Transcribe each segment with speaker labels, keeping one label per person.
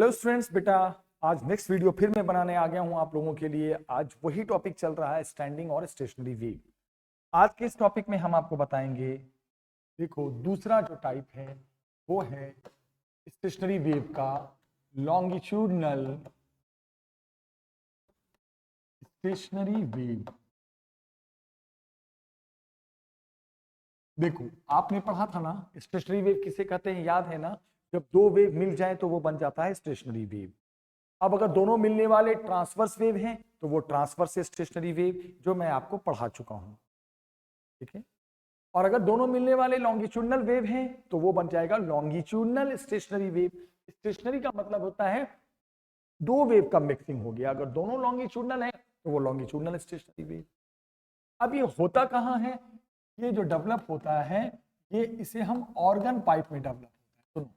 Speaker 1: Hello students, बेटा आज next video फिर मैं बनाने आ गया हूं आप लोगों के लिए। आज वही टॉपिक चल रहा है, स्टैंडिंग और स्टेशनरी वेव। आज के इस टॉपिक में हम आपको बताएंगे, देखो दूसरा जो टाइप है वो है स्टेशनरी वेव का लॉन्गिट्यूडनल स्टेशनरी वेव। देखो आपने पढ़ा था ना, स्टेशनरी वेव किसे कहते हैं, याद है ना? जब दो वेव मिल जाए तो वो बन जाता है स्टेशनरी वेव। अब अगर दोनों मिलने वाले ट्रांसवर्स वेव हैं तो वो ट्रांसवर्स स्टेशनरी वेव, जो मैं आपको पढ़ा चुका हूं, ठीक है। और अगर दोनों मिलने वाले लॉन्गिट्यूडनल वेव हैं तो वो बन जाएगा लॉन्गिट्यूडनल स्टेशनरी वेव। स्टेशनरी का मतलब होता है दो वेव का मिक्सिंग हो गया। अगर दोनों लॉन्गिट्यूडनल है तो वो लॉन्गिट्यूडनल स्टेशनरी वेव। अब ये होता कहां है? ये जो डेवलप होता है ये, इसे हम ऑर्गन पाइप में डेवलप होता है। सुनो,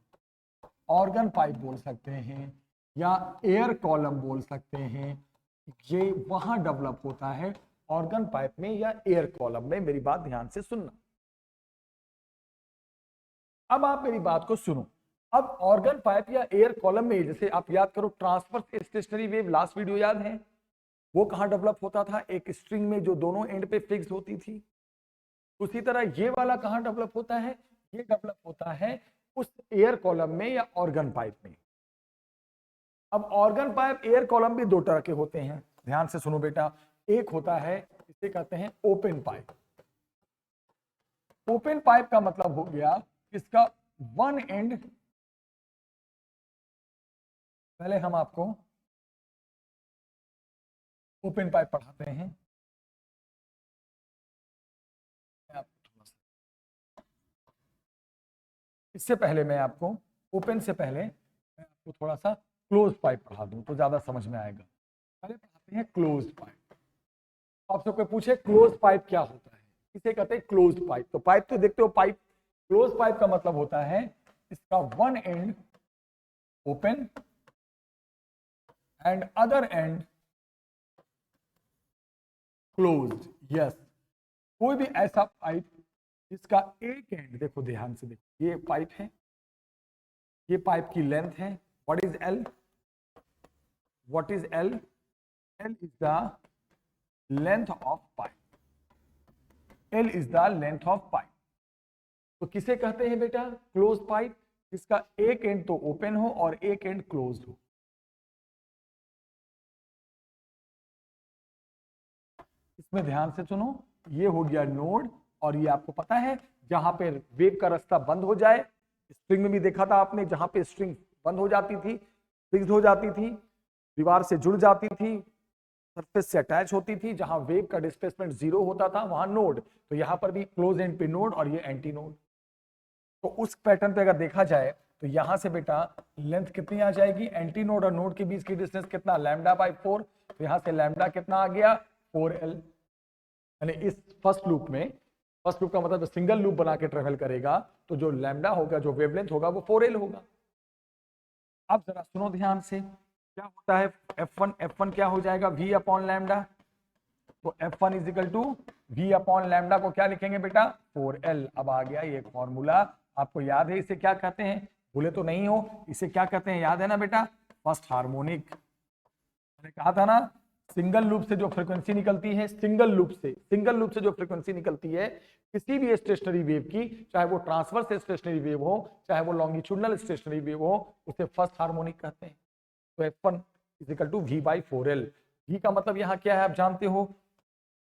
Speaker 1: ऑर्गन पाइप बोल सकते हैं या एयर कॉलम बोल सकते हैं। ये वहां डेवलप होता है, ऑर्गन पाइप में या एयर कॉलम में। मेरी बात ध्यान से सुनना। अब आप मेरी बात को सुनो। अब ऑर्गन पाइप या एयर कॉलम में, जैसे आप याद करो transverse stationary wave, last video याद है? वो कहां डेवलप होता था? एक स्ट्रिंग में जो दोनों एंड पे फिक्स होती थी। उसी तरह ये वाला कहां डेवलप होता है? ये डेवलप होता है उस एयर कॉलम में या ऑर्गन पाइप में। अब ऑर्गन पाइप एयर कॉलम भी दो तरह के होते हैं, ध्यान से सुनो बेटा। एक होता है, इसे कहते हैं ओपन पाइप। ओपन पाइप का मतलब हो गया इसका वन एंड, पहले हम आपको ओपन पाइप पढ़ाते हैं। इससे पहले मैं आपको ओपन से पहले मैं आपको थोड़ा सा क्लोज पाइप पढ़ा दूं तो ज्यादा समझ में आएगा। पहले पढ़ाते हैं क्लोज पाइप। आपसे कोई पूछे क्लोज पाइप क्या होता है, इसे कहते हैं क्लोज पाइप। तो पाइप तो देखते हो, पाइप क्लोज पाइप का मतलब होता है इसका one and open and other and closed. Yes, कोई भी ऐसा पाइप जिसका एक एंड, देखो ध्यान से देखो, ये पाइप है, ये पाइप की लेंथ है। What is L? What is L? L is the length of pipe. L is the length of pipe. तो किसे कहते हैं बेटा? क्लोज पाइप, जिसका एक एंड तो ओपन हो और एक एंड क्लोज हो। इसमें ध्यान से सुनो, ये हो गया नोड, और ये आपको पता है जहां पे वेव का रास्ता बंद हो जाए, स्ट्रिंग में भी देखा था आपने, जहां पे स्ट्रिंग बंद हो जाती थी, फिक्स हो जाती थी, दीवार से जुड़ जाती थी, सरफेस से अटैच होती थी, जहां वेव का डिस्प्लेसमेंट जीरो होता था वहां नोड। तो यहां पर भी क्लोज एंड पे नोड और ये एंटी नोड। तो उस पैटर्न पे अगर देखा जाए तो यहां से बेटा लेंथ कितनी आ जाएगी? एंटी नोड और नोड के बीच की डिस्टेंस कितना? Lambda by 4। तो यहां से लैम्डा कितना आ गया? 4L। यानी इस फर्स्ट लूप में, फर्स्ट लूप का मतलब सिंगल लूप बना के ट्रेवल करेगा तो जो लैम्डा होगा, जो वेवलेंथ होगा, वो 4L होगा। अब जरा सुनो ध्यान से, क्या होता है F1 क्या हो जाएगा? V upon lambda. तो F1 is equal to V upon lambda को क्या लिखेंगे बेटा? 4L। अब आ गया ये फॉर्मूला, आपको याद है इसे क्या कहते हैं? भूले तो नहीं हो, इसे क्या कहते हैं, याद है ना बेटा? First harmonic. मैंने कहा था ना, सिंगल लूप से जो फ्रीक्वेंसी निकलती है, सिंगल लूप से जो फ्रीक्वेंसी निकलती है किसी भी स्टेशनरी वेव की, चाहे वो ट्रांसवर्स स्टेशनरी वेव हो, चाहे वो लॉन्गिट्यूडनल स्टेशनरी वेव हो, उसे फर्स्ट हार्मोनिक कहते हैं। तो F1 is equal to V by 4L। V का मतलब यहाँ क्या है आप जानते हो?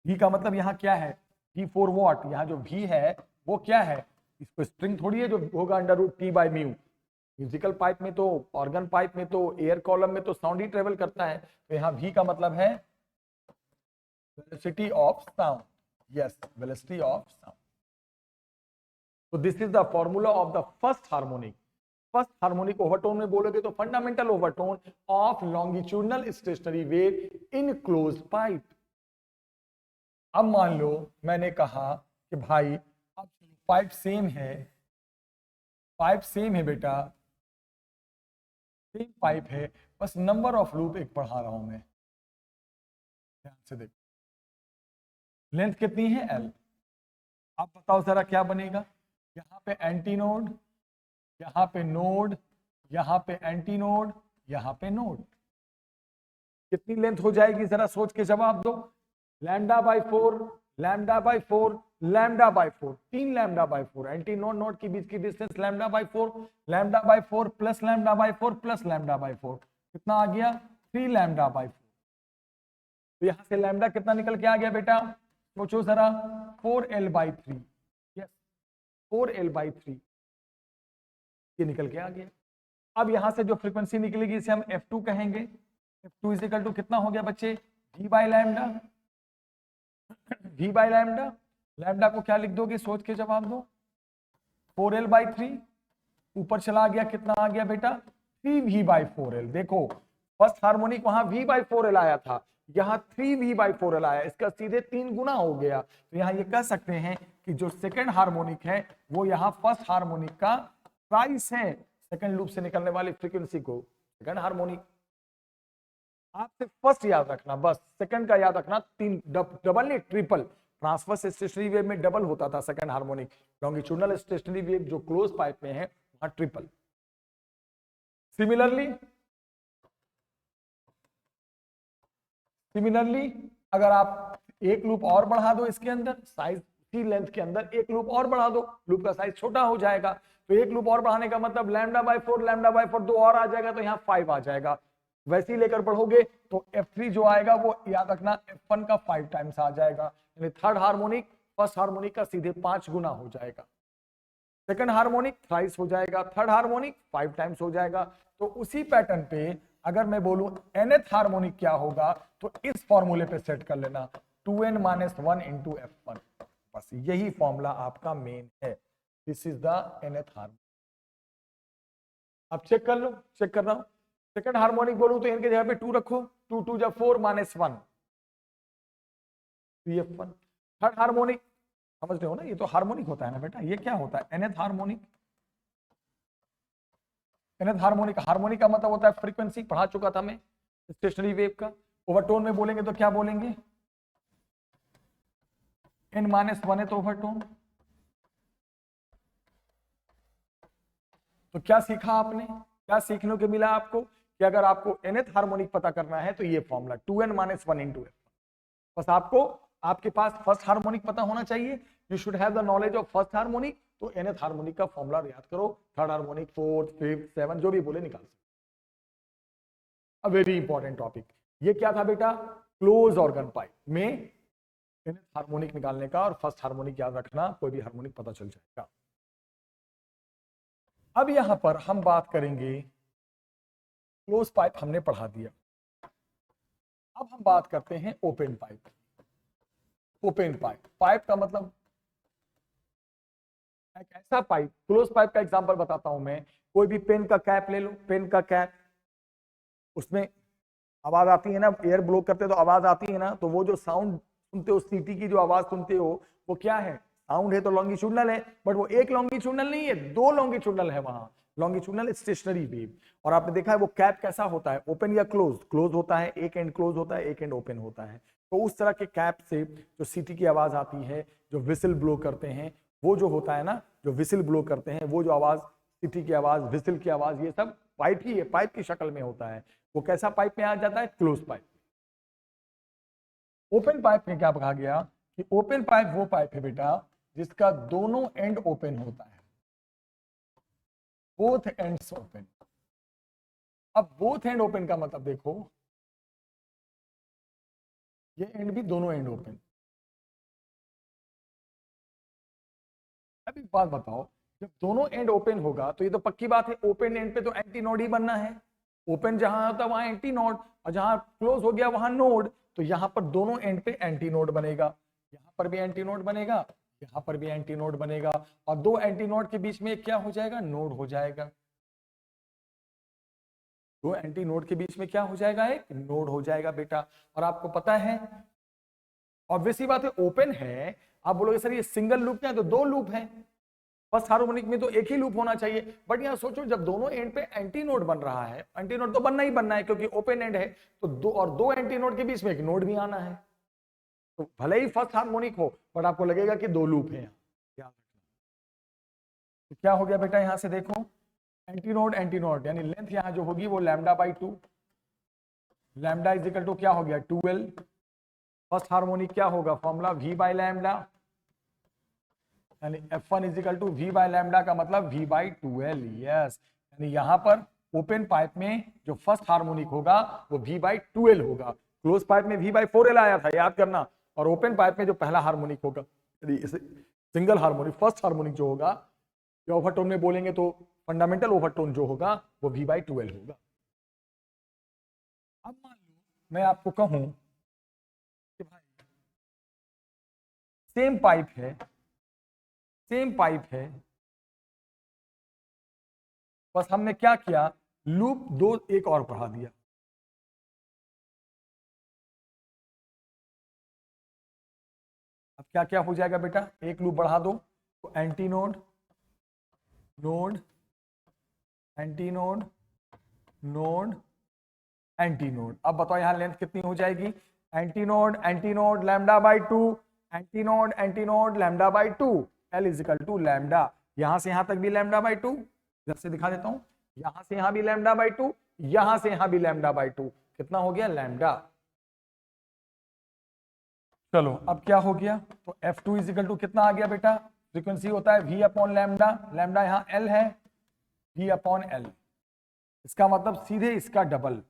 Speaker 1: V का मतलब यहाँ क्या है? V4 what. यहाँ जो V है वो क्या है? इसको स्ट्रिंग थोड़ी है जो होगा under root T by mu. Musical pipe में तो, ऑर्गन पाइप में तो, एयर कॉलम में तो साउंड ही ट्रेवल करता है। तो यहाँ V का मतलब है velocity of sound. Yes, velocity of sound. तो this is the formula of the first harmonic. First harmonic overtone में बोलोगे तो fundamental overtone of longitudinal stationary wave in closed pipe. अब मान लो मैंने कहा कि भाई अब पाइप सेम है, पाइप सेम है बेटा, सेम पाइप है, बस नंबर ऑफ लूप एक पढ़ा रहा हूं मैं। ध्यान से देखो, लेंथ कितनी है? L। आप बताओ जरा क्या बनेगा? यहाँ पे एंटी नोड, यहाँ पे नोड, यहाँ पे एंटी नोड, यहां पे नोड। कितनी लेंथ हो जाएगी जरा सोच के जवाब दो। Lambda by 4, lambda by 4, lambda by 4, 3 lambda by 4, anti node node के बीच की distance lambda by 4, lambda by 4 plus lambda by 4 plus lambda by 4, कितना आ गया 3 लैम्डा बाई 4। तो यहां से लैम्डा कितना निकल के आ गया बेटा, सोचो जरा, 4l/3, यस 4l/3 ये निकल के आ गया। अब यहां से जो फ्रीक्वेंसी निकलेगी इसे हम f2 कहेंगे। f2 इज इक्वल टू कितना हो गया बच्चे, v by lambda, v by lambda. Lambda को क्या लिख दोगे, सोच के जवाब दो, 4l/3, ऊपर चला गया कितना आ गया बेटा 3v/4l। देखो फर्स्ट हार्मोनिक वहां v/4l आया था, यहाँ 3v/4l आया, इसका सीधे 3 गुना हो गया। तो यहाँ ये कह सकते हैं कि जो सेकंड हार्मोनिक है वो यहाँ फर्स्ट हार्मोनिक का प्राइस है। सेकंड लूप से निकलने वाली फ्रीक्वेंसी को सेकंड हार्मोनिक, आप सिर्फ फर्स्ट याद रखना, बस सेकंड का याद रखना। 3 डबल नहीं ट्रिपल, ट्रांसवर्स स्टेशनरी वेव में डबल होता था second harmonic, longitudinal stationary wave जो क्लोज पाइप में है वहां ट्रिपल। सिमिलरली अगर आप एक लूप और बढ़ा दो इसके अंदर, साइज की लेंथ के अंदर एक लूप और बढ़ा दो, लूप का साइज छोटा हो जाएगा। तो एक लूप और बढ़ाने का मतलब लैम्डा बाई 4, लैम्डा बाई 4 2 और आ जाएगा, तो यहाँ 5 आ जाएगा। वैसे ही लेकर बढ़ोगे तो f3 जो आएगा वो याद रखना f1 का 5 टाइम्स आ जाएगा, यानी थर्ड हार्मोनिक फर्स्ट हार्मोनिक का सीधे 5 गुना हो जाएगा। सेकंड हार्मोनिक थ्राइस हो जाएगा, थर्ड हार्मोनिक 5 टाइम्स हो जाएगा। तो उसी पैटर्न पे अगर मैं बोलूं nth हार्मोनिक क्या होगा, तो इस फॉर्मूले पे सेट कर लेना 2n - 1 इंटू f1, बस यही फॉर्मूला आपका मेन है। This is the nth harmonic. अब चेक कर लो, चेक कर रहा हूं। सेकंड हार्मोनिक बोलूं तो इनके जगह पे 2 रखो, 2 2 जा 4 - 1 f1। थर्ड हार्मोनिक समझ रहे हो ना, ये तो हार्मोनिक होता है ना बेटा, ये क्या होता है nth harmonic. nth harmonic, harmonic का मतलब होता है फ्रीक्वेंसी, पढ़ा चुका था मैं स्टेशनरी वेव का। ओवरटोन में बोलेंगे तो क्या बोलेंगे, n - 1 है तो ओवरटोन। तो क्या सीखा आपने, क्या सीखने को मिला आपको कि अगर आपको nth हार्मोनिक पता करना है तो ये फॉर्मूला 2n - 1 इंटू f। बस आपको आपके पास फर्स्ट हार्मोनिक पता होना चाहिए, you should have the knowledge of first harmonic. तो nth हार्मोनिक का फॉर्मूला याद करो, third harmonic, fourth, fifth, seven, जो भी बोले निकाल सकते। अ वेरी इंपॉर्टेंट टॉपिक, ये क्या था बेटा, क्लोज ऑर्गन पाइप में nth हार्मोनिक निकालने का, और फर्स्ट हार्मोनिक याद रखना, कोई भी हार्मोनिक पता चल जाएगा। अब यहां पर हम बात करेंगे, क्लोज पाइप हमने पढ़ा दिया, अब हम बात करते हैं open pipe. Open pipe, pipe का मतलब एक ऐसा पाइप, क्लोज पाइप का एग्जांपल बताता हूं मैं। कोई भी पेन का कैप ले लो, पेन का कैप, उसमें आवाज आती है ना, एयर ब्लो करते तो आवाज आती है ना, तो वो जो साउंड सुनते हो, सीटी की जो आवाज सुनते हो, वो क्या है, साउंड है तो लॉन्गिट्यूडनल है, बट वो एक लॉन्गिट्यूडनल नहीं है, 2 लॉन्गिट्यूडनल है वहां, लॉन्गिट्यूडनल स्टेशनरी वेव। और आपने देखा है वो कैप कैसा होता है, ओपन या क्लोज, क्लोज होता है, एक एंड क्लोज होता है, एक एंड ओपन होता है। तो उस तरह के कैप से जो सीटी की आवाज आती है, जो विसिल ब्लो करते हैं, वो जो होता है ना, जो विसिल ब्लो करते हैं, वो जो आवाज, सीटी की आवाज, विसिल की आवाज, ये सब पाइप ही है, पाइप की शक्ल में होता है। वो कैसा पाइप में आ जाता है, क्लोज पाइप। ओपन पाइप में क्या कहा गया कि ओपन पाइप वो पाइप है बेटा जिसका दोनों एंड ओपन होता है, बोथ एंड्स ओपन। अब बोथ एंड ओपन का मतलब देखो, ये एंड भी दोनों एंड ओपन। अब एक बात बताओ, जब दोनों एंड ओपन होगा तो ये तो पक्की बात है, ओपन एंड पे तो एंटी नोड ही बनना है। ओपन जहां होता है वहां एंटी नोड, और जहां क्लोज हो गया वहां नोड। तो यहां पर दोनों एंड पे एंटी नोड बनेगा, यहां पर भी एंटी नोड बनेगा, यहां पर भी एंटी नोड बनेगा, और 2 एंटी नोड के बीच में क्या हो जाएगा, नोड हो जाएगा। 2 एंटी नोड के बीच में क्या हो जाएगा, एक नोड हो जाएगा बेटा। और आपको पता है, ऑब्वियसली बात है, ओपन है, आप बोलोगे सर ये सिंगल लूप क्या है, तो 2 लूप है। फर्स्ट हार्मोनिक में तो एक ही लूप होना चाहिए, बट यहां सोचो जब दोनों एंड पे एंटी नोड बन रहा है, एंटी नोड तो बनना ही बनना है क्योंकि ओपन एंड है, तो 2 एंटी नोड के बीच में एक नोड भी आना है। तो भले ही फर्स्ट हार्मोनिक हो, बट आपको लगेगा कि 2 लूप है। तो क्या हो गया बेटा, यहां से देखो, एंटीनोड यानी लेंथ यहाँ जो होगी वो λ/2, लैम्डा इज इक्वल टू क्या हो गया 12। फर्स्ट हार्मोनिक क्या होगा फॉर्मूला v/λ, यानी F1 is equal to v/λ का मतलब v/12। यस, यानी यहाँ पर ओपन पाइप में जो फर्स्ट हार्मोनिक होगा वो v/12 होगा। क्लोज पाइप में v/4L आया था, याद करना। और ओपन पाइप में जो पहला हार्मोनिक होगा, सिंगल हार्मोनिक फर्स्ट हार्मोनिक जो होगा, जो ओवरटोन में बोलेंगे तो फंडामेंटल ओवरटोन जो होगा वो v/12 होगा। अब मान लो मैं आपको कहूं कि भाई सेम पाइप है, बस हमने क्या किया, लूप 2 एक और बढ़ा दिया। अब क्या क्या हो जाएगा बेटा, एक लूप बढ़ा दो तो antinode, node, antinode, node, antinode. अब बताओ यहां लेंथ कितनी हो जाएगी, antinode λ/2, antinode λ/2, L is equal to lambda. यहां से यहां तक भी λ/2, इधर से दिखा देता हूं, यहां से यहां भी λ/2, यहां से यहां भी λ/2, कितना हो गया लैम्डा। चलो अब क्या हो गया, तो F2 इज इक्वल टू कितना आ गया बेटा, फ्रीक्वेंसी होता है v/λ, लैम्डा यहां L है, v/L, इसका मतलब सीधे इसका डबल,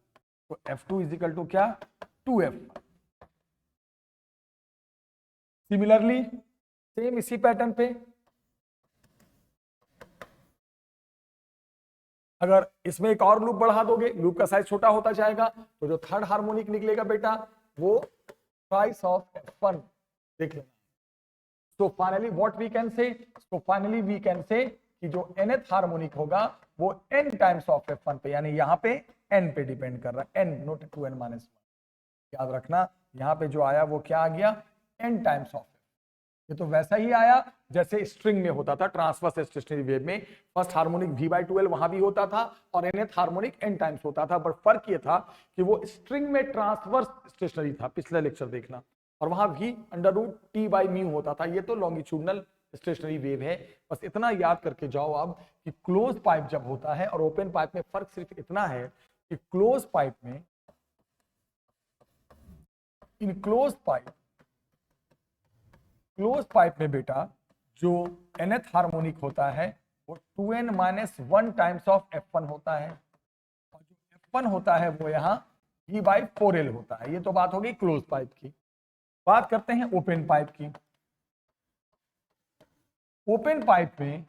Speaker 1: तो F2 इज इक्वल टू क्या 2F। सिमिलरली सेम इसी पैटर्न पे अगर इसमें एक और लूप बढ़ा दोगे, लूप का साइज छोटा होता जाएगा, तो जो थर्ड हार्मोनिक निकलेगा बेटा वो ट्वाइस ऑफ F1, देख लेना। So finally what we can say, so finally we can say कि जो nth हार्मोनिक होगा वो n टाइम्स ऑफ F1 पे, यानी यहाँ पे n पे डिपेंड कर रहा है, n नोट 2n-1। याद रखना यहाँ पे जो आया वो क्या आ गया, n टाइम्स ऑफ। ये तो वैसा ही आया जैसे स्ट्रिंग में होता था, ट्रांसवर्स स्टेशनरी वेव में फर्स्ट हार्मोनिक v/12 वहां भी होता था और nth हार्मोनिक n टाइम्स होता था, बट फर्क ये था कि वो स्ट्रिंग में ट्रांसवर्स स्टेशनरी था, पिछले लेक्चर देखना, और वहां v√T/μ होता था। ये तो लॉन्गिट्यूडनल स्टेशनरी वेव है। बस इतना याद करके जाओ अब कि क्लोज पाइप जब होता है और ओपन पाइप में फर्क सिर्फ इतना है कि क्लोज पाइप में, इन क्लोज पाइप में बेटा जो nth हार्मोनिक होता है वो 2n-1 टाइम्स ऑफ F1 होता है, और जो F1 होता है वो यहाँ v/4L होता है। ये तो बात होगी क्लोज पाइप की। बात करते हैं ओपन पाइप की। ओपन पाइप में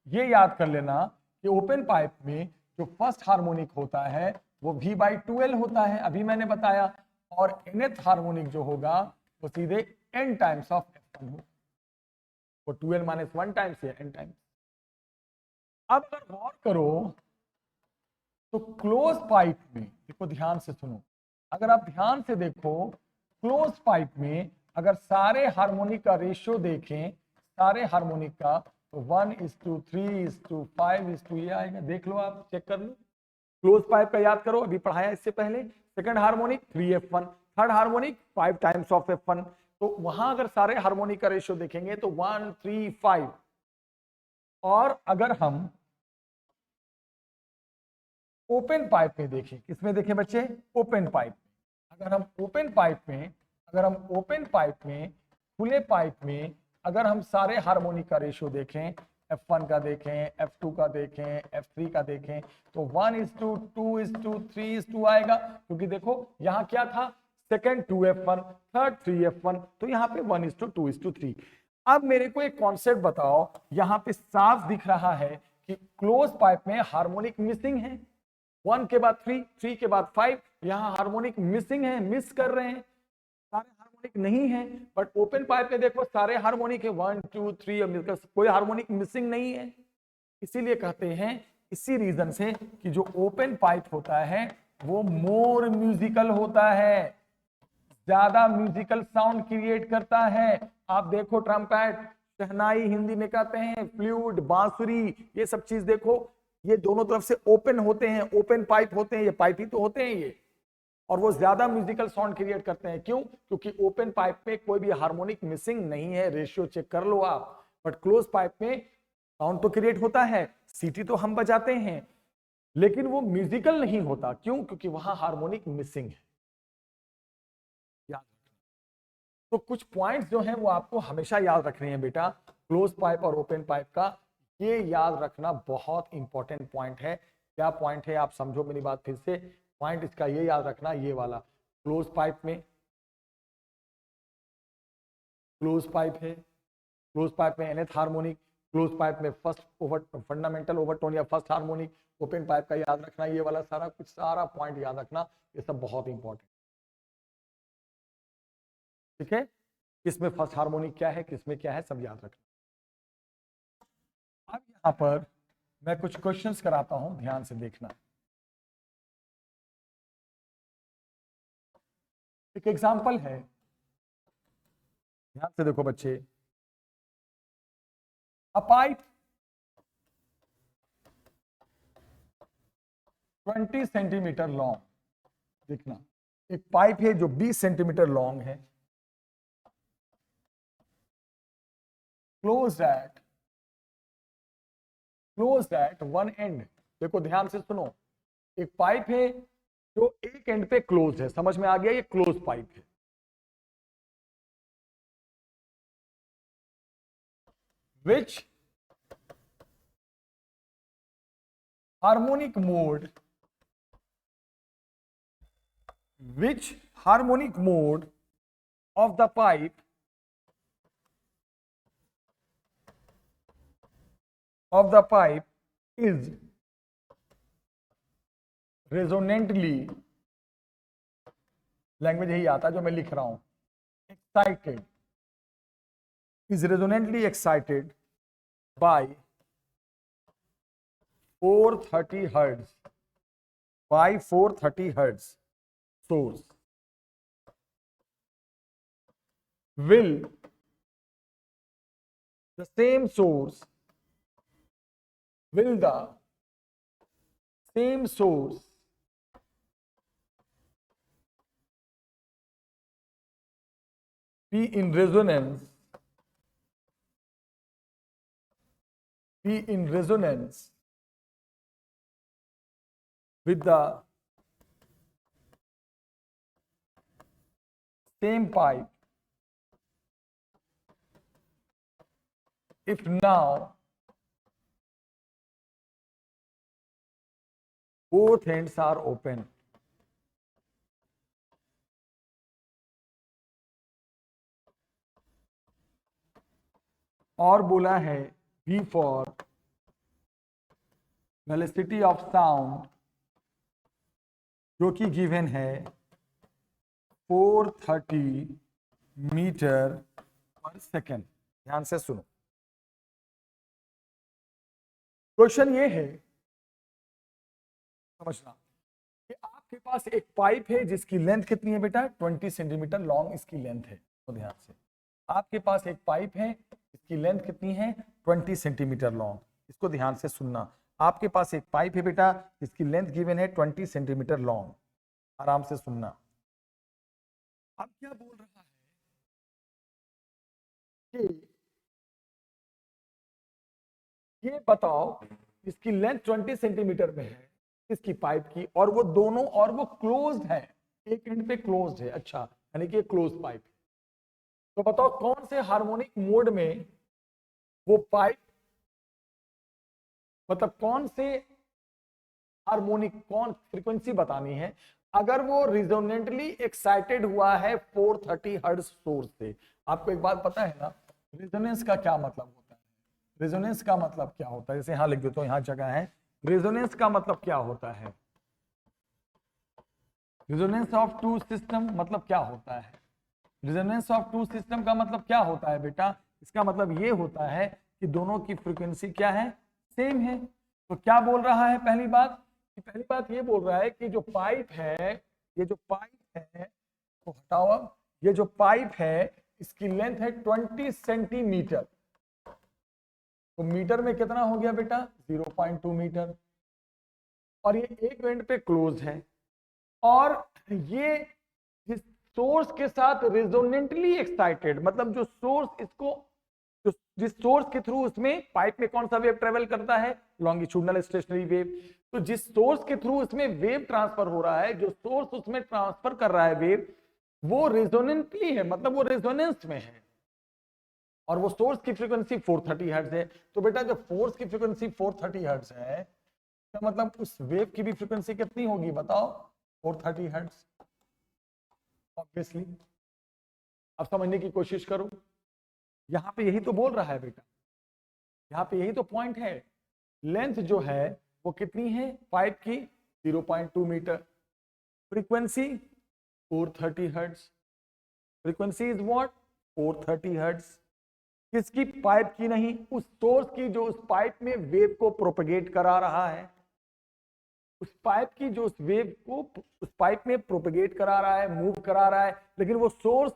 Speaker 1: ये याद कर लेना कि ओपन पाइप में जो फर्स्ट हार्मोनिक होता है वो v/2L होता है, अभी मैंने बताया, और nth हार्मोनिक जो होगा वो सीधे n टाइम्स ऑफ F1 हो, वो 2n-1 टाइम्स है, n टाइम्स। अब अगर गौर करो तो क्लोज पाइप में देखो, ध्यान से सुनो, अगर आप ध्यान से देखो क्लोज पाइप में अगर सारे हार्मोनिक का रेशियो देखें, सारे हार्मोनिक का, तो 1:3:5 ये आएगा। देख लो, आप चेक कर लो, क्लोज पाइप का याद करो, अभी पढ़ाया इससे पहले। Second harmonic 3F1, third harmonic 5 times of F1, तो वहां अगर सारे हार्मोनिक का रेशियो देखेंगे तो 1, 3, 5। और अगर हम ओपन पाइप में देखें, किसमें देखें बच्चे, ओपन पाइप, अगर हम ओपन पाइप में खुले पाइप में अगर हम सारे हार्मोनिक का रेशियो देखें, F1 का देखें, F2 का देखें, F3 का देखें, तो 1:2:3:2 आएगा, क्योंकि देखो यहाँ क्या था, सेकंड 2F1, थर्ड 3F1, तो यहाँ पे 1:2:3। अब मेरे को एक कॉन्सेप्ट बताओ, यहाँ पे साफ दिख रहा है कि क्लोज पाइप में हार्मोनिक मिसिंग है, 1 के बाद 3, 3 के बाद 5, यहाँ हार्मोनिक मिसिंग है, मिस कर रहे हैं, सारे हार्मोनिक नहीं है। बट ओपन पाइप में देखो सारे हार्मोनिक है, 1, 2, 3, और मिलकर कोई हार्मोनिक मिसिंग नहीं है। इसीलिए कहते हैं, इसी रीजन से कि जो ओपन पाइप होता है वो मोर म्यूजिकल होता है, ज्यादा म्यूजिकल साउंड क्रिएट करता है। आप देखो ट्रम्पेट, शहनाई हिंदी में कहते हैं, फ्लूट, बांसुरी, ये सब चीज देखो, ये दोनों तरफ से ओपन होते हैं, ओपन पाइप होते हैं, ये पाइप ही तो होते हैं ये, और वो ज्यादा म्यूजिकल साउंड क्रिएट करते हैं। क्यों? क्योंकि ओपन पाइप में कोई भी हार्मोनिक मिसिंग नहीं है, रेशियो चेक कर लो आप। बट क्लोज पाइप में साउंड तो क्रिएट होता है, सीटी तो हम बजाते हैं, लेकिन वो म्यूजिकल नहीं होता। क्यों? क्योंकि वहां हार्मोनिक मिसिंग है। याद रखना। तो कुछ पॉइंट्स जो हैं वो आपको हमेशा याद रखने हैं बेटा, क्लोज पाइप और ओपन पाइप का। ये याद रखना बहुत इंपॉर्टेंट पॉइंट है। क्या पॉइंट है आप समझो मेरी बात फिर से। पॉइंट इसका ये याद रखना, ये वाला क्लोज पाइप में, क्लोज पाइप है, क्लोज पाइप में nth हार्मोनिक, क्लोज पाइप में फर्स्ट ओवर फंडामेंटल ओवरटोन या फर्स्ट हार्मोनिक, ओपन पाइप का याद रखना, ये वाला सारा कुछ सारा पॉइंट याद रखना, ये सब बहुत इंपॉर्टेंट। ठीक है, किसमें फर्स्ट हार्मोनिक क्या है, किसमें क्या है, सब याद रखना। अब यहां पर मैं कुछ क्वेश्चंस कराता हूं, ध्यान से देखना। एक एग्जांपल है, ध्यान से देखो बच्चे। अ पाइप 20 सेंटीमीटर लॉन्ग, देखना एक पाइप है जो 20 सेंटीमीटर लॉन्ग है, क्लोज एट वन एंड। देखो ध्यान से सुनो, एक पाइप है जो एक एंड पे क्लोज है, समझ में आ गया, ये क्लोज पाइप है। which harmonic mode of the pipe is resonantly, language यही आता है जो मैं लिख रहा हूं, excited, is resonantly excited by 430 hertz, by 430 hertz source, will the same source be in resonance with the same pipe if now both ends are open। और बोला है V for velocity of sound, जो कि given है 430 metre पर second. ध्यान से सुनो, क्वेश्चन ये है, समझना कि आपके पास एक पाइप है जिसकी लेंथ कितनी है बेटा, 20 सेंटीमीटर लॉन्ग इसकी लेंथ है। तो ध्यान से, आपके पास एक पाइप है, इसकी लेंथ कितनी है, 20 सेंटीमीटर लॉन्ग। इसको ध्यान से सुनना, आपके पास एक पाइप है बेटा जिसकी लेंथ गिवन है 20 सेंटीमीटर लॉन्ग। आराम से सुनना। अब क्या बोल रहा है कि ये बताओ, इसकी लेंथ 20 सेंटीमीटर में है इसकी पाइप की, और वो दोनों, और वो क्लोज्ड है, एक एंड पे क्लोज्ड है। अच्छा, यानी कि क्लोज पाइप। तो बताओ कौन से हार्मोनिक मोड में वो पाइप, मतलब कौन से हार्मोनिक, कौन फ्रीक्वेंसी बतानी है अगर वो रिजोनेंटली एक्साइटेड हुआ है 430 हर्ट्ज सोर्स से। आपको एक बात पता है ना, रेजोनेंस का क्या मतलब होता है? रेजोनेंस का मतलब क्या होता है, जैसे यहां लिख देता हूं, यहां जगह है, रेजोनेंस का मतलब क्या होता है, रेजोनेंस ऑफ टू सिस्टम मतलब क्या होता है, रेजोनेंस ऑफ टू सिस्टम का मतलब क्या होता है बेटा? इसका मतलब ये होता है कि दोनों की फ्रीक्वेंसी क्या है, सेम है। तो क्या बोल रहा है, पहली बात ये बोल रहा है कि जो पाइप है, ये जो पाइप है, तो हटाओ, अब ये जो पाइप है इसकी लेंथ है 20 सेंटीमीटर। तो मीटर में कितना हो गया बेटा, 0.2 मीटर। और ये एक एंड पे क्लोज है, और ये जिस सोर्स के साथ रेजोनेंटली एक्साइटेड, मतलब जो सोर्स इसको तो जिस सोर्स के थ्रू उसमें पाइप में कौन सा वेव ट्रेवल करता है, लॉन्गिट्यूडनल स्टेशनरी वेव। तो जिस सोर्स के थ्रू उसमें वेव ट्रांसफर हो रहा है, जो सोर्स उसमें ट्रांसफर कर रहा है वेव, वो रेजोनेंटली है, मतलब वो रेजोनेंस में है, और वो सोर्स की फ्रीक्वेंसी 430 हर्ट्ज है। तो बेटा जब फोर्स की फ्रीक्वेंसी 430 हर्ट्ज है, तो मतलब उस वेव की भी फ्रीक्वेंसी कितनी होगी बताओ, 430 हर्ट्ज। ऑब्वियसली अब समझने की कोशिश करो, यहां पे यही तो बोल रहा है बेटा, यहां पे यही तो पॉइंट है। लेंथ जो है वो कितनी है पाइप की, 0.2 metre, frequency 430 hertz, frequency is what 430 hertz. किसकी, पाइप की नहीं, उस सोर्स की जो उस पाइप में वेव को प्रोपेगेट करा रहा है, उस पाइप की जो उस वेव को उस पाइप में प्रोपेगेट करा रहा है, मूव करा रहा है, लेकिन वो सोर्स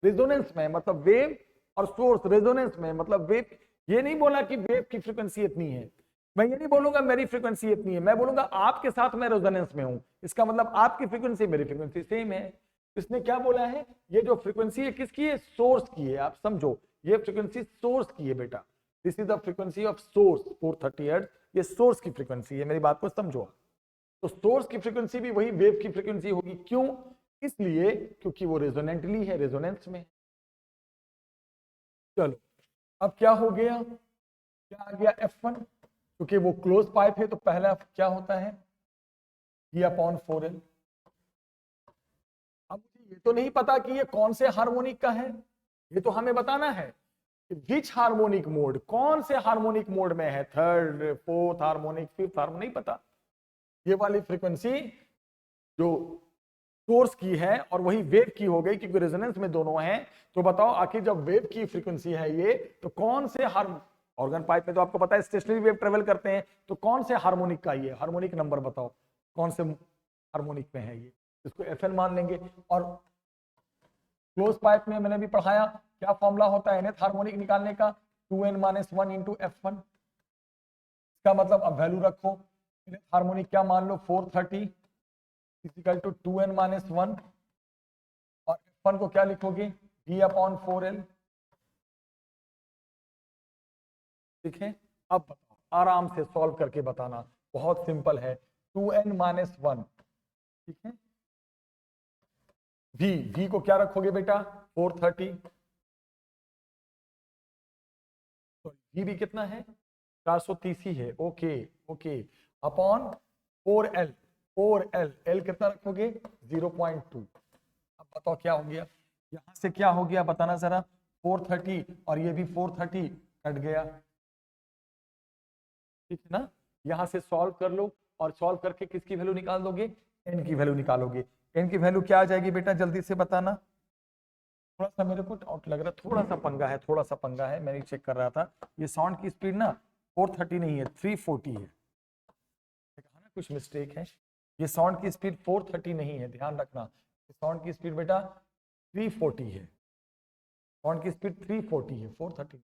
Speaker 1: रेजोनेंस में, मतलब वेव और सोर्स रेजोनेंस में, मतलब वेव, ये नहीं बोला कि वेव की फ्रीक्वेंसी इतनी है, मैं ये नहीं बोलूंगा मेरी फ्रीक्वेंसी इतनी है, मैं बोलूंगा आपके साथ मैं रेजोनेंस में हूं, इसका मतलब आपकी फ्रीक्वेंसी मेरी फ्रीक्वेंसी सेम है। इसने क्या बोला है, ये जो फ्रीक्वेंसी है किसकी है, सोर्स की है। आप समझो, ये फ्रीक्वेंसी सोर्स की है बेटा, this is the frequency of source 430 hertz, ये सोर्स की फ्रीक्वेंसी है, मेरी बात को समझो। तो सोर्स की फ्रीक्वेंसी भी वही वेव की फ्रीक्वेंसी होगी, क्यों, इसलिए क्योंकि वो रेजोनेंटली है, रेजोनेंस में। चलो अब क्या हो गया, क्या आ गया F1, क्योंकि वो क्लोज पाइप है तो पहला क्या होता है E/4L। अब मुझे ये तो नहीं पता कि ये कौन से हार्मोनिक का है, ये तो हमें बताना है कि विच हार्मोनिक मोड, कौन से हार्मोनिक मोड में है, third, fourth harmonic, fifth harmonic, नहीं पता। ये वाली फ्रीक्वेंसी जो सोर्स की है और वही वेव की हो गई, क्योंकि रेजोनेंस में दोनों हैं। तो बताओ आखिर जब वेव की फ्रीक्वेंसी है ये, तो कौन से ऑर्गन पाइप में तो आपको पता है स्टेशनरी वेव ट्रेवल करते हैं, तो कौन से हार्मोनिक का ये हार्मोनिक नंबर बताओ, कौन से हार्मोनिक में है ये, इसको FN मान लेंगे। और क्लोज पाइप में मैंने भी पढ़ाया क्या फॉर्मूला होता है nth हार्मोनिक निकालने का, 2n-1 इंटू F1। इसका मतलब अब वैल्यू रखो, nth हार्मोनिक क्या मान लो 430 इक्वल टू 2n-1, और F1 को क्या लिखोगे D/4L। ठीक है, अब बताओ आराम से सॉल्व करके बताना, बहुत सिंपल है, 2n-1, ठीक है। V को क्या रखोगे बेटा 430, तो V भी कितना है 430 ही है, okay okay, upon 4L, L कितना रखोगे 0.2। अब बताओ क्या हो गया, यहां से क्या हो गया बताना जरा, 430 और ये भी 430 कट गया, ठीक है ना। यहां से सॉल्व कर लो, और सॉल्व करके किसकी वैल्यू निकाल दोगे, n की वैल्यू निकालोगे। n की वैल्यू क्या आ जाएगी बेटा जल्दी से बताना, थोड़ा सा मेरे को डाउट लग रहा है, थोड़ा सा पंगा है, थोड़ा सा पंगा है, मैं चेक कर रहा था, ये साउंड की स्पीड ना 430 नहीं है 340 है, ना कुछ मिस्टेक है, ये साउंड की स्पीड 430 नहीं है, ध्यान रखना, साउंड की स्पीड बेटा 340 है, साउंड की स्पीड 340 है, 430।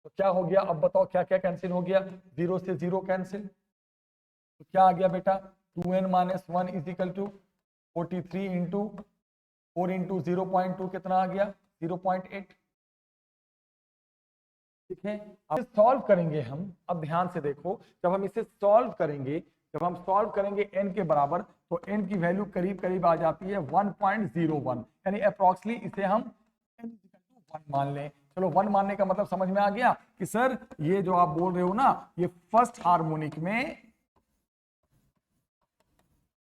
Speaker 1: तो क्या हो गया, अब बताओ क्या क्या कैंसिल हो गया, 0 से 0 कैंसिल, तो क्या आ गया बेटा 2n-1 is equal to 43 into 4 into 0.2 कितना आ गया 0.8, ठीक है। अब सॉल्व करेंगे हम, अब ध्यान से देखो, जब हम इसे सॉल्व करेंगे, जब हम सॉल्व करेंगे n के बराबर, तो n की वैल्यू करीब करीब आ जाती है 1.01, यानी अप्रोक्सीमेटली इसे हम n 1 मान लें। चलो 1 मानने का मतलब समझ में आ गया कि सर ये जो आप बोल रहे हो ना, ये फर्स्ट हार्मोनिक में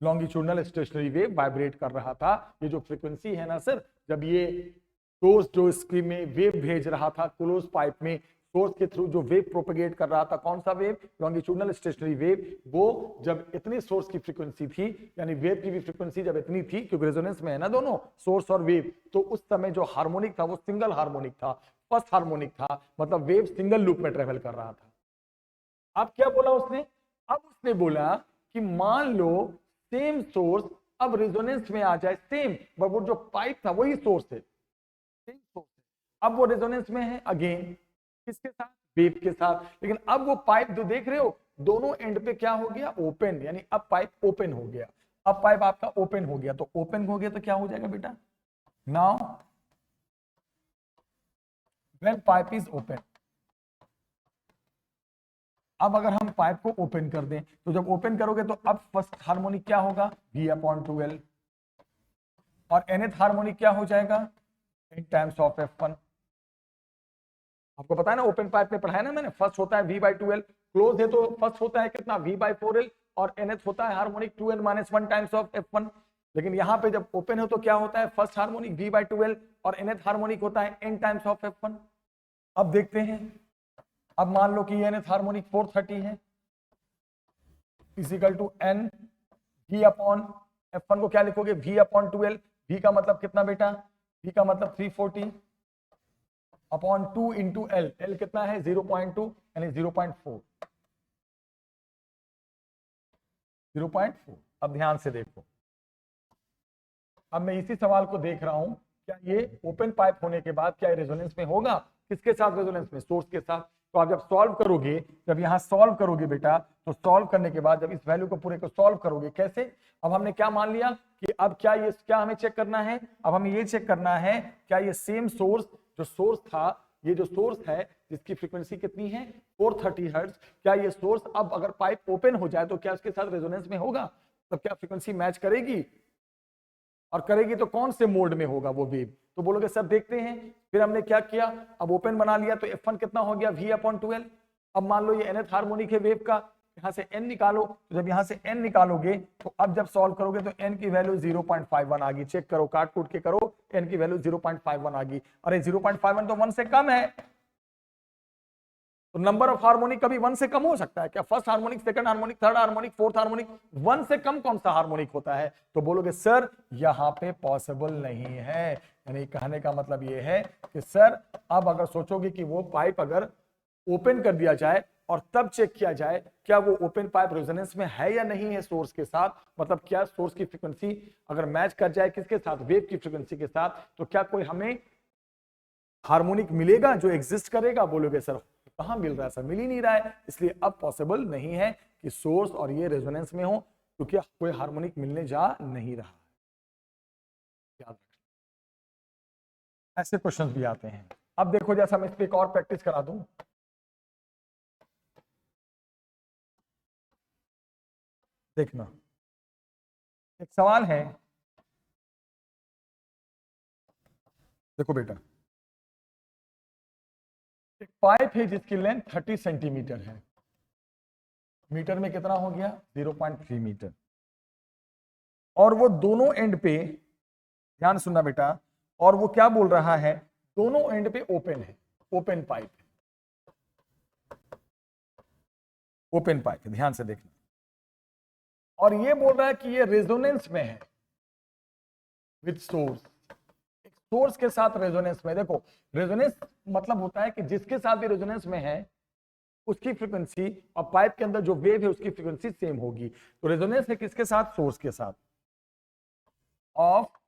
Speaker 1: लॉन्गिट्यूडनल स्टेशनरी वेव वाइब्रेट कर रहा था, ये जो फ्रीक्वेंसी है ना सर, जब ये सोर्स जो स्क्रीन में वेव भेज रहा था क्लोज पाइप में, सोर्स के थ्रू जो वेव प्रोपेगेट कर रहा था, कौन सा वेव, लॉन्गिट्यूडनल स्टेशनरी वेव, वो जब इतनी सोर्स की फ्रीक्वेंसी थी, यानी वेव की भी फ्रीक्वेंसी जब इतनी थी, क्योंकि रेजोनेंस में है ना दोनों सोर्स और वेव, तो उस समय जो हार्मोनिक था वो सिंगल हार्मोनिक था, फर्स्ट हार्मोनिक था, मतलब वेव सिंगल लूप में ट्रेवल कर रहा था। अब क्या बोला उसने, अब उसने बोला कि मान लो सेम सोर्स अब रेजोनेंस में आ जाए, सेम, बट वो जो पाइप था वही सोर्स है, सेम सोर्स है, अब वो रेजोनेंस में है अगेन, किसके साथ, वेव के साथ, लेकिन अब वो पाइप जो देख रहे हो दोनों एंड पे क्या हो गया, ओपन, यानी अब पाइप ओपन हो गया, अब पाइप आपका ओपन हो गया, तो ओपन हो गया तो क्या हो जाएगा बेटा, now when pipe is open. अब अगर हम पाइप को ओपन कर दें तो जब ओपन करोगे तो अब फर्स्ट हार्मोनिक क्या होगा, V/12 और nth हार्मोनिक क्या हो जाएगा, n टाइम्स ऑफ F1। आपको पता है ना, ओपन पाइप में पढ़ाया ना मैंने, फर्स्ट होता है V/12, क्लोज है तो फर्स्ट होता है कितना, V/4L और nth होता है harmonic 2n-1 times of F1। लेकिन यहां पे जब ओपन हो तो क्या होता है, फर्स्ट हार्मोनिक V/12 और nth हार्मोनिक होता है n टाइम्स ऑफ F1। अब देखते हैं, अब मान लो कि ये nth हार्मोनिक 430 है, इजिकल टू n V/F1 को क्या लिखोगे, V/12। V का मतलब कितना बेटा, V का मतलब 340 अपॉन 2 इंटू L। L कितना है 0.2 यानी 0.4। 0.4। अब ध्यान से देखो, अब मैं इसी सवाल को देख रहा हूं, क्या ये ओपन पाइप होने के बाद क्या रेजोनेंस में होगा, किसके साथ रेजोनेंस में, सोर्स के साथ। तो आप जब सॉल्व करोगे, जब यहां सॉल्व करोगे बेटा, तो सॉल्व करने के बाद जब इस वैल्यू को पूरे को सॉल्व करोगे, कैसे, अब हमने क्या मान लिया कि अब क्या ये, क्या हमें चेक करना है, अब हमें ये चेक करना है क्या ये सेम सोर्स, जो सोर्स था, ये जो सोर्स है जिसकी फ्रीक्वेंसी कितनी है 430 हर्ट्ज, क्या ये सोर्स अब अगर पाइप ओपन हो जाए तो क्या उसके साथ रेजोनेंस में होगा, तब क्या फ्रीक्वेंसी मैच करेगी, और करेगी तो कौन से मोड में होगा वो वेव। तो बोलोगे सब देखते हैं। फिर हमने क्या किया, अब ओपन बना लिया तो F1 कितना हो गया, V/12। अब मान लो ये nth हार्मोनिक है वेव का, यहां से n निकालो, तो जब यहां से n निकालोगे तो अब जब सॉल्व करोगे तो n की वैल्यू 0.51 आ गई, चेक करो, काट कूट के करो, n की वैल्यू 0.51 आ गई। अरे 0.51 तो 1 से कम है, तो नंबर ऑफ हार्मोनिक कभी 1 से कम हो सकता है क्या, first harmonic, second harmonic, third harmonic, fourth harmonic, 1 से कम कौन सा हार्मोनिक होता है। तो बोलोगे सर यहां पे पॉसिबल नहीं है, यानी कहने का मतलब ये है कि सर अब अगर सोचोगे कि वो पाइप अगर ओपन कर दिया जाए और तब चेक किया जाए क्या वो ओपन पाइप रेजोनेंस में है या नहीं है सोर्स के साथ, मतलब क्या सोर्स की फ्रीक्वेंसी अगर मैच कर जाए किसके साथ, वेव की फ्रीक्वेंसी के साथ, तो क्या कोई हमें हार्मोनिक मिलेगा जो एग्जिस्ट करेगा। बोलोगे सर कहां मिल रहा है, सर मिल ही नहीं रहा है, इसलिए अब पॉसिबल नहीं है कि सोर्स और ये रेजोनेंस में हो, क्योंकि कोई हार्मोनिक मिलने जा नहीं रहा है। याद रखना, ऐसे क्वेश्चंस भी आते हैं। अब देखो, जैसा मैं इस पर एक और प्रैक्टिस करा दूं, देखना, एक सवाल है, देखो बेटा, एक पाइप है जिसकी लेंथ 30 सेंटीमीटर है, मीटर में कितना हो गया 0.3 मीटर, और वो दोनों एंड पे, ध्यान सुनना बेटा, और वो क्या बोल रहा है, दोनों एंड पे ओपन है, ओपन पाइप है, ओपन पाइप है, ध्यान से देखना, और ये बोल रहा है कि ये रेजोनेंस में है विद सोर्स, सोर्स के साथ रेजोनेंस में। देखो रेजोनेंस मतलब होता है कि जिसके साथ भी रेजोनेंस में है उसकी फ्रीक्वेंसी और पाइप के अंदर जो वेव है उसकी फ्रीक्वेंसी सेम होगी। तो रेजोनेंस है किसके साथ, सोर्स के साथ, ऑफ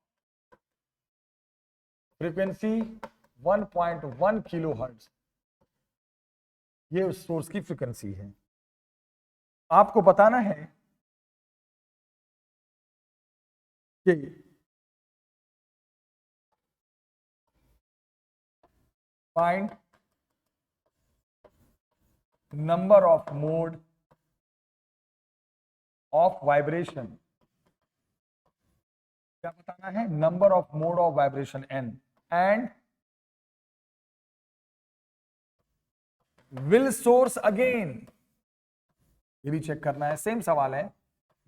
Speaker 1: फ्रीक्वेंसी 1.1 किलो हर्ट्ज, ये उस सोर्स की फ्रीक्वेंसी है। आपको बताना है कि find number of mode of vibration, क्या बताना है, number of mode of vibration n, and will source again, ये भी चेक करना है, सेम सवाल है,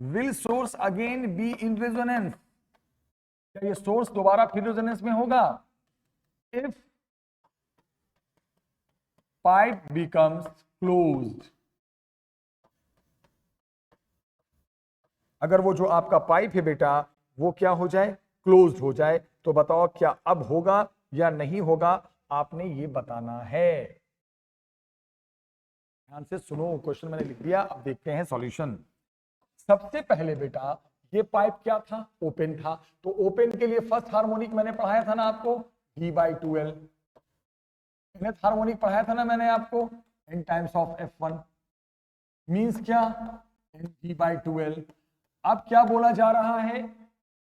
Speaker 1: will source again be in resonance, क्या ये सोर्स दोबारा फिर रेजोनेंस में होगा, इफ पाइप बिकम्स क्लोज्ड, अगर वो जो आपका पाइप है बेटा वो क्या हो जाए, क्लोज्ड हो जाए, तो बताओ क्या अब होगा या नहीं होगा, आपने ये बताना है। ध्यान से सुनो, क्वेश्चन मैंने लिख दिया, अब देखते हैं सॉल्यूशन। सबसे पहले बेटा ये पाइप क्या था, ओपन था, तो ओपन के लिए फर्स्ट हार्मोनिक मैंने पढ़ाया था ना आपको, V/12, nth हार्मोनिक पढ़ाया था ना मैंने आपको, n times of F1, means क्या, n V/12। अब क्या बोला जा रहा है,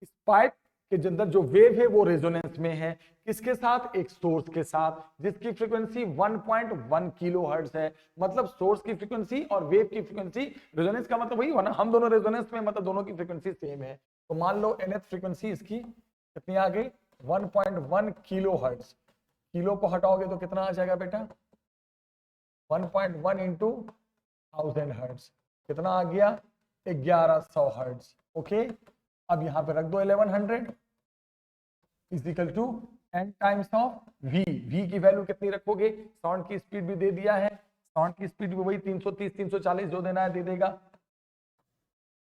Speaker 1: इस पाइप कि अंदर जो वेव है वो रेजोनेंस में है, किसके साथ? एक सोर्स के साथ, जिसकी फ्रीक्वेंसी 1.1 किलोहर्ट्ज है। मतलब सोर्स की फ्रीक्वेंसी और वेव की फ्रीक्वेंसी, रेजोनेंस का मतलब वही हुआ ना, हम दोनों रेजोनेंस में, मतलब दोनों की फ्रीक्वेंसी सेम है। तो मान लो nth फ्रीक्वेंसी इसकी कितनी आ गई? 1.1 किलोहर्ट्ज। किलो को हटाओगे तो कितना आ जाएगा बेटा? 1.1 इंटू 1000 हर्ट्ज, कितना आ गया? 1100 हर्ट्ज। ओके, अब यहां पे रख दो 1100 is equal to n times of v। v की वैल्यू कितनी रखोगे? साउंड की स्पीड भी दे दिया है, साउंड की स्पीड भी वही 330 340 जो देना है दे देगा,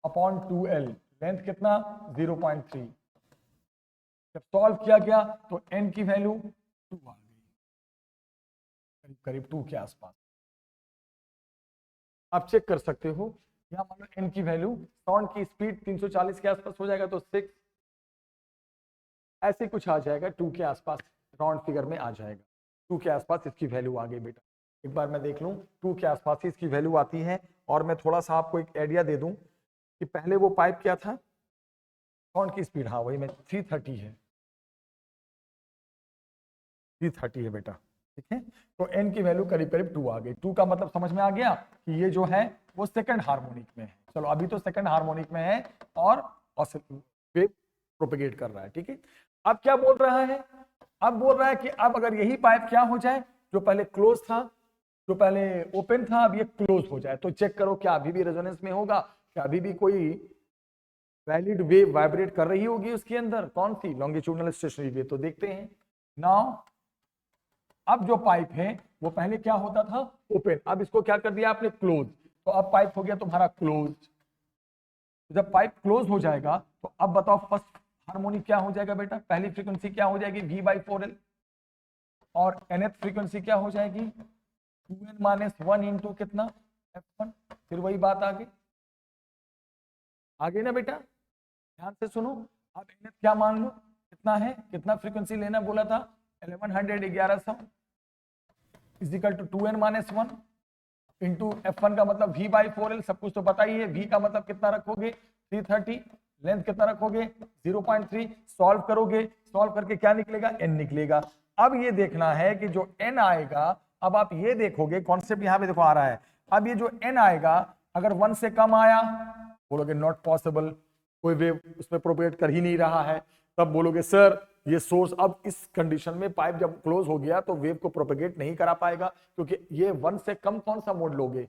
Speaker 1: अपॉन 2l। लेंथ कितना? 0.3। जब सॉल्व किया गया तो n की वैल्यू 2 आ गई, करीब करीब 2 के आसपास। आप चेक कर सकते हो, यहां मान लो n की वैल्यू, साउंड की स्पीड 340 के आसपास हो जाएगा तो 6 ऐसे कुछ आ जाएगा, 2 के आसपास राउंड फिगर में आ जाएगा। 2 के आसपास इसकी वैल्यू आ गई बेटा। एक बार मैं देख लूं, 2 के आसपास ही इसकी वैल्यू आती है। और मैं थोड़ा सा आपको एक आइडिया दे दूं कि पहले वो पाइप क्या था, साउंड की स्पीड, हाँ वही मैं 330 है, 330 है बेटा, ठीक है। तो n की वैल्यू करीब करीब 2 आ गई। 2 का मतलब समझ में आ गया कि ये जो है वो सेकंड हार्मोनिक में है। चलो अभी तो सेकंड हार्मोनिक में है और वेव प्रोपेगेट कर रहा है, ठीक है। अब क्या बोल रहा है? अब बोल रहा है कि अब अगर यही पाइप क्या हो जाए, जो पहले क्लोज था, जो पहले ओपन था, अब ये क्लोज हो जाए, तो चेक करो क्या अभी भी रेजोनेंस में होगा, क्या अभी भी कोई वैलिड वेव वाइब्रेट कर रही होगी उसके अंदर? कौन सी? Longitudinal stationary wave. तो देखते हैं नाउ। अब जो पाइप है वो पहले क्या होता था? ओपन। अब इसको क्या कर दिया आपने? क्लोज। तो अब पाइप हो गया तुम्हारा क्लोज। जब पाइप क्लोज हो जाएगा तो अब बताओ फर्स्ट हार्मोनिक क्या हो जाएगा बेटा? पहली फ्रीक्वेंसी क्या हो जाएगी? v/4l। और nth फ्रीक्वेंसी क्या हो जाएगी? 2n-1 इंटू कितना? f1। फिर वही बात आगे ना बेटा, ध्यान से सुनो। अब nth क्या मान लो कितना है, कितना फ्रीक्वेंसी लेना बोला था? 1100 is equal to 2n-1 into f1 का मतलब v/4l। सब कुछ तो पता ही है। v का मतलब कितना रखोगे? 330। लेंथ कितना रखोगे? 0.3। सॉल्व करोगे, सॉल्व करके क्या निकलेगा? n निकलेगा। अब ये देखना है कि जो n आएगा, अब आप ये देखोगे, कॉन्सेप्ट यहां पे देखो आ रहा है। अब ये जो n आएगा अगर 1 से कम आया, बोलोगे नॉट पॉसिबल, कोई वेव उसमें प्रोपेगेट कर ही नहीं रहा है। तब बोलोगे सर ये सोर्स, अब इस कंडीशन में पाइप जब क्लोज हो गया तो वेव को प्रोपेगेट नहीं करा पाएगा, क्योंकि ये 1 से कम कौन सा मोड लोगे?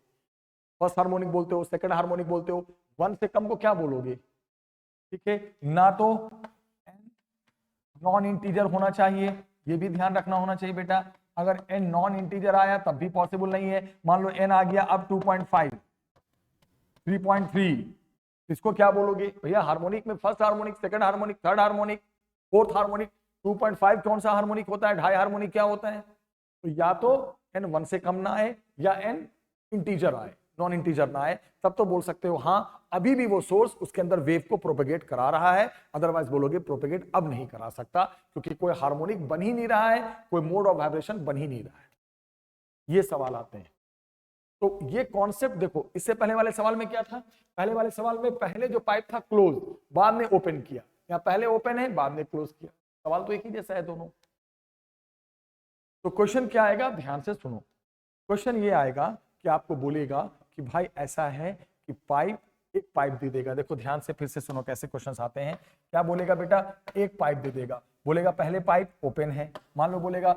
Speaker 1: फर्स्ट हार्मोनिक बोलते हो, सेकंड हार्मोनिक बोलते हो, 1 से कम को क्या बोलोगे? ठीक है ना। तो नॉन इंटीजर होना चाहिए, ये भी ध्यान रखना होना चाहिए बेटा। अगर n नॉन इंटीजर आया तब भी पॉसिबल नहीं है। मान लो n आ गया अब 2.5, 3.3, इसको क्या बोलोगे भैया? हार्मोनिक में first harmonic, second harmonic, third harmonic, fourth harmonic. 2.5 कौन सा हार्मोनिक होता है? ढाई हार्मोनिक क्या होता है? तो या तो n 1 से कम ना आए या n इंटीजर आए, नॉन इंटीजर ना आए, तब तो बोल सकते हो हाँ अभी भी वो सोर्स उसके अंदर वेव को प्रोपेगेट करा रहा है। अदरवाइज बोलोगे प्रोपेगेट अब नहीं करा सकता, क्योंकि कोई हार्मोनिक बन ही नहीं रहा है, कोई मोड ऑफ वाइब्रेशन बन ही नहीं रहा है। ये सवाल आते हैं। तो ये कॉन्सेप्ट देखो, इससे पहले वाले सवाल में क्या था? पहले वाले सवाल में पहले जो पाइप था क्लोज, बाद में ओपन किया, या पहले ओपन है बाद में क्लोज किया। सवाल तो एक ही जैसा है दोनों। तो क्वेश्चन क्या आएगा? ध्यान से सुनो। क्वेश्चन ये आएगा कि आपको बोलेगा कि भाई ऐसा है कि पाइप, एक पाइप दे देगा। देखो ध्यान से फिर से सुनो कैसे क्वेश्चंस आते हैं। क्या बोलेगा बेटा? एक पाइप दे देगा। बोलेगा पहले पाइप ओपन है, मान लो बोलेगा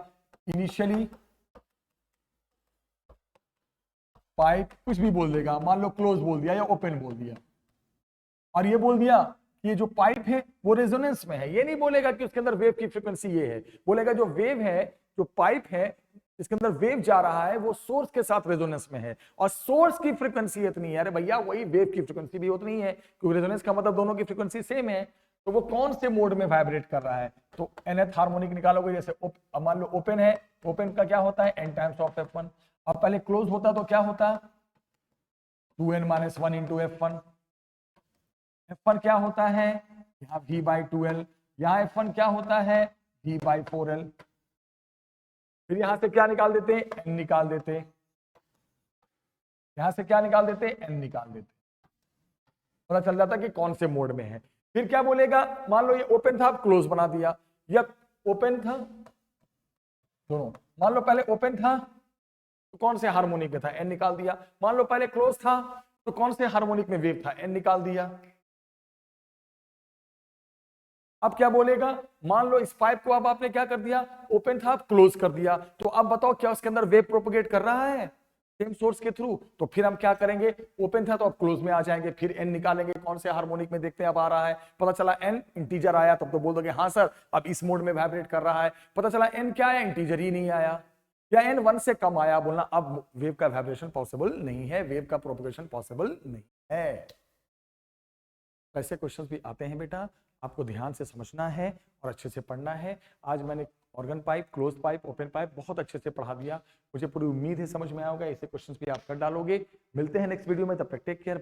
Speaker 1: इनिशियली पाइप कुछ भी बोल देगा, मान लो क्लोज बोल दिया या ओपन बोल दिया, और ये बोल दिया कि ये जो पाइप है वो रेजोनेंस में है। ये नहीं बोलेगा कि उसके अंदर वेव की फ्रीक्वेंसी ये है, बोलेगा जो वेव है, जो पाइप है इसके अंदर वेव जा रहा है वो सोर्स के साथ रेजोनेंस में है, और सोर्स की फ्रीक्वेंसी इतनी है। अरे भैया वही वेव की फ्रीक्वेंसी भी उतनी है, क्योंकि रेजोनेंस का मतलब दोनों की फ्रीक्वेंसी सेम है। तो वो कौन से मोड में वाइब्रेट कर रहा है? तो nth हार्मोनिक निकालोगे। जैसे मान लो ओपन है, ओपन का क्या होता है? n times of f1। अब पहले क्लोज होता तो क्या होता? 2n-1 into f1। f1 क्या होता है? यहाँ v/2l। यहाँ f1 क्या होता है? v/4l। फिर यहां से क्या निकाल देते हैं? n निकाल देते। यहां से क्या निकाल देते? n निकाल देते। पता चल जाता कि कौन से मोड में है। फिर क्या बोलेगा, मान लो ये ओपन था, अब क्लोज बना दिया, या ओपन था दोनों, मान लो पहले ओपन था तो कौन से हार्मोनिक में था, एन निकाल दिया, मान लो पहले क्लोज था तो कौन से हार्मोनिक में वेव था, एन निकाल दिया। अब क्या बोलेगा, मान लो इस पाइप को अब आपने क्या कर दिया, ओपन था अब क्लोज कर दिया, तो अब बताओ क्या उसके अंदर वेव प्रोपगेट कर रहा है सेम सोर्स के थ्रू, तो फिर हम क्या करेंगे, ओपन था तो अब क्लोज में आ जाएंगे, फिर एन निकालेंगे कौन से हार्मोनिक में, देखते हैं अब आ रहा है, पता चला एन इंटीजर आया, तब तो बोल दोगे हाँ सर अब इस मोड में वाइब्रेट कर रहा है, पता चला एन क्या है, इंटीजर ही नहीं आया, या एन 1 से कम आया, बोलना अब वेव का वाइब्रेशन पॉसिबल नहीं है, वेव का प्रोपगेशन पॉसिबल नहीं है। ऐसे क्वेश्चंस भी आते हैं बेटा, आपको ध्यान से समझना है और अच्छे से पढ़ना है। आज मैंने organ pipe, close pipe, open pipe बहुत अच्छे से पढ़ा दिया, मुझे पूरी उम्मीद है समझ में आएगा, ऐसे क्वेश्चंस भी आप कर डालोगे। मिलते हैं नेक्स्ट वीडियो में, तब तक टेक केयर।